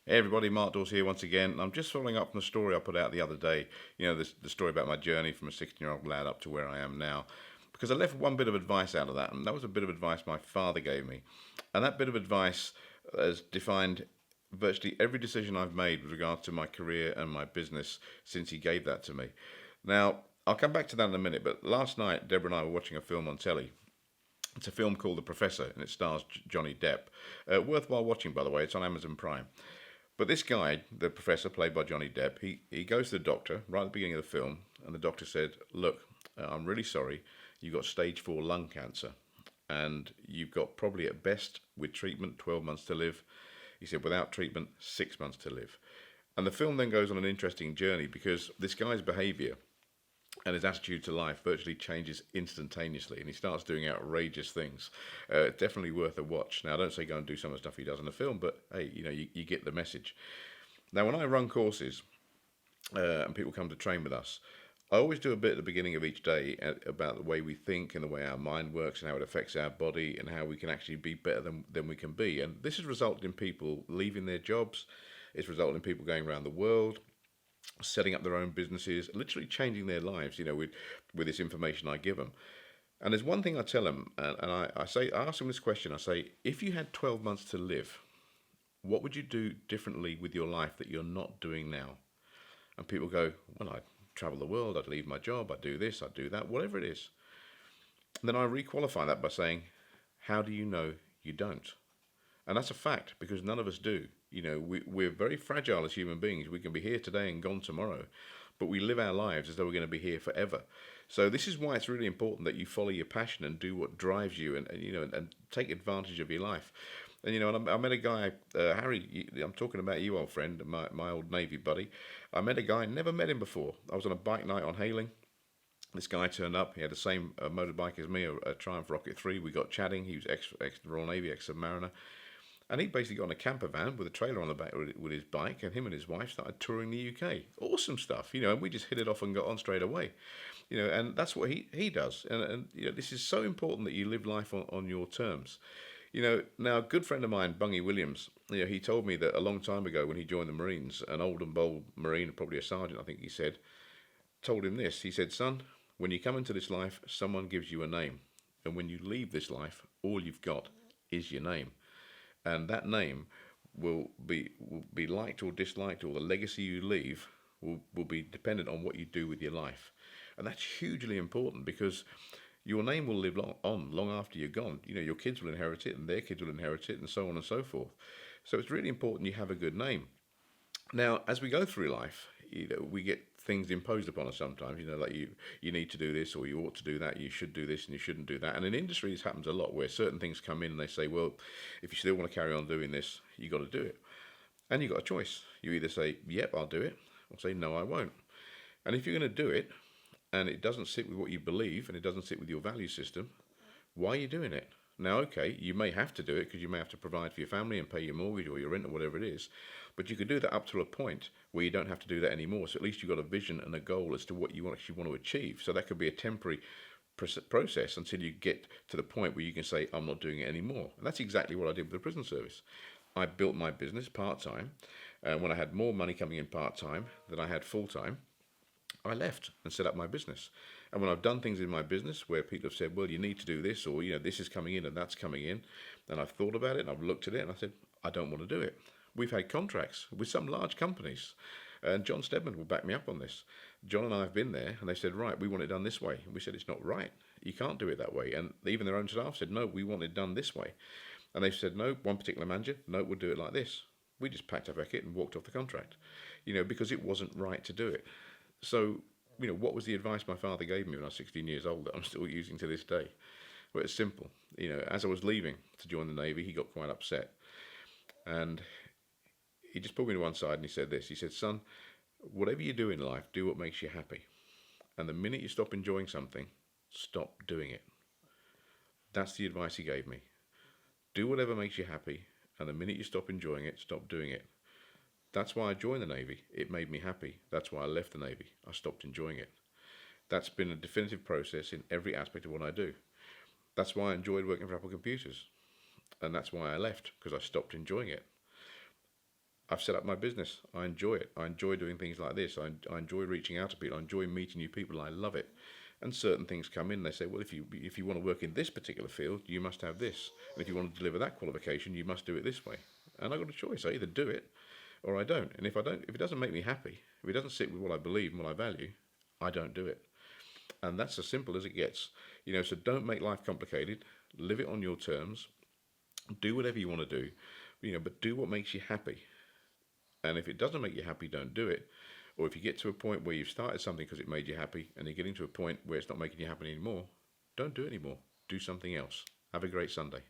Hey everybody, Mark Dawes here once again. I'm just following up from the story I put out the other day. The story about my journey from a 16-year-old lad up to where I am now. Because I left one bit of advice out of that, and that was a bit of advice my father gave me. And that bit of advice has defined virtually every decision I've made with regard to my career and my business since he gave that to me. Now, I'll come back to that in a minute, but last night, Deborah and I were watching a film on telly. It's a film called The Professor, and it stars Johnny Depp. Worthwhile watching, by the way. It's on Amazon Prime. But this guy, the professor, played by Johnny Depp, he goes to the doctor right at the beginning of the film, and the doctor said, "Look, I'm really sorry. You've got stage 4 lung cancer, and you've got probably at best, with treatment, 12 months to live." He said, "Without treatment, 6 months to live." And the film then goes on an interesting journey because this guy's behaviour and his attitude to life virtually changes instantaneously, and he starts doing outrageous things. Definitely worth a watch. Now, I don't say go and do some of the stuff he does in the film, but hey, you get the message. Now, when I run courses and people come to train with us, I always do a bit at the beginning of each day about the way we think and the way our mind works and how it affects our body and how we can actually be better than we can be. And this has resulted in people leaving their jobs. It's resulted in people going around the world, setting up their own businesses, literally changing their lives, with this information I give them. And there's one thing I tell them, and I ask them this question. I say, if you had 12 months to live, what would you do differently with your life that you're not doing now? And people go, well, I'd travel the world, I'd leave my job, I'd do this, I'd do that, whatever it is. And then I requalify that by saying, how do you know you don't? And that's a fact because none of us do. We're very fragile as human beings. We can be here today and gone tomorrow, but we live our lives as though we're going to be here forever. So this is why it's really important that you follow your passion and do what drives you, and take advantage of your life. And I met a guy, Harry. I'm talking about you, old friend, my old Navy buddy. I met a guy, never met him before. I was on a bike night on Hailing. This guy turned up. He had the same motorbike as me, a Triumph Rocket 3. We got chatting. He was ex Royal Navy, ex Submariner. And he basically got in a camper van with a trailer on the back with his bike, and him and his wife started touring the UK. Awesome stuff, and we just hit it off and got on straight away. And that's what he does. And this is so important that you live life on your terms. Now a good friend of mine, Bungy Williams, he told me that a long time ago when he joined the Marines, an old and bold Marine, probably a sergeant, I think he said, told him this. He said, "Son, when you come into this life, someone gives you a name. And when you leave this life, all you've got is your name. And that name will be liked or disliked, or the legacy you leave will be dependent on what you do with your life." And that's hugely important because your name will live long after you're gone. Your kids will inherit it, and their kids will inherit it, and so on and so forth. So it's really important you have a good name. Now, as we go through life, we get things imposed upon us sometimes. Like you need to do this, or you ought to do that. You should do this, and you shouldn't do that. And in industry, this happens a lot, where certain things come in and they say, well, if you still want to carry on doing this, you got to do it. And you got a choice. You either say, "Yep, I'll do it," or say, "No, I won't." And if you're going to do it, and it doesn't sit with what you believe, and it doesn't sit with your value system, why are you doing it? Now, okay, you may have to do it because you may have to provide for your family and pay your mortgage or your rent or whatever it is, but you could do that up to a point where you don't have to do that anymore. So at least you've got a vision and a goal as to what you actually want to achieve. So that could be a temporary process until you get to the point where you can say, "I'm not doing it anymore." And that's exactly what I did with the prison service. I built my business part-time, and when I had more money coming in part-time than I had full-time, I left and set up my business. And when I've done things in my business where people have said, "Well, you need to do this," or this is coming in and that's coming in, and I've thought about it and I've looked at it and I said, "I don't want to do it." We've had contracts with some large companies, and John Stedman will back me up on this. John and I have been there, and they said, "Right, we want it done this way." And we said, "It's not right. You can't do it that way." And even their own staff said, "No, we want it done this way." And they said, "No," one particular manager, "No, we'll do it like this." We just packed up our kit and walked off the contract, because it wasn't right to do it. So, what was the advice my father gave me when I was 16 years old that I'm still using to this day? Well, it's simple. As I was leaving to join the Navy, he got quite upset. And he just pulled me to one side and he said this. He said, "Son, whatever you do in life, do what makes you happy. And the minute you stop enjoying something, stop doing it." That's the advice he gave me. Do whatever makes you happy, and the minute you stop enjoying it, stop doing it. That's why I joined the Navy. It made me happy. That's why I left the Navy. I stopped enjoying it. That's been a definitive process in every aspect of what I do. That's why I enjoyed working for Apple Computers. And that's why I left, because I stopped enjoying it. I've set up my business. I enjoy it. I enjoy doing things like this. I enjoy reaching out to people. I enjoy meeting new people. I love it. And certain things come in. They say, well, if you want to work in this particular field, you must have this. And if you want to deliver that qualification, you must do it this way. And I've got a choice. I either do it or I don't. And if it doesn't make me happy, if it doesn't sit with what I believe and what I value, I don't do it. And that's as simple as it gets. So don't make life complicated. Live it on your terms. Do whatever you want to do, but do what makes you happy. And if it doesn't make you happy, don't do it. Or if you get to a point where you've started something because it made you happy and you're getting to a point where it's not making you happy anymore, don't do it anymore. Do something else. Have a great Sunday.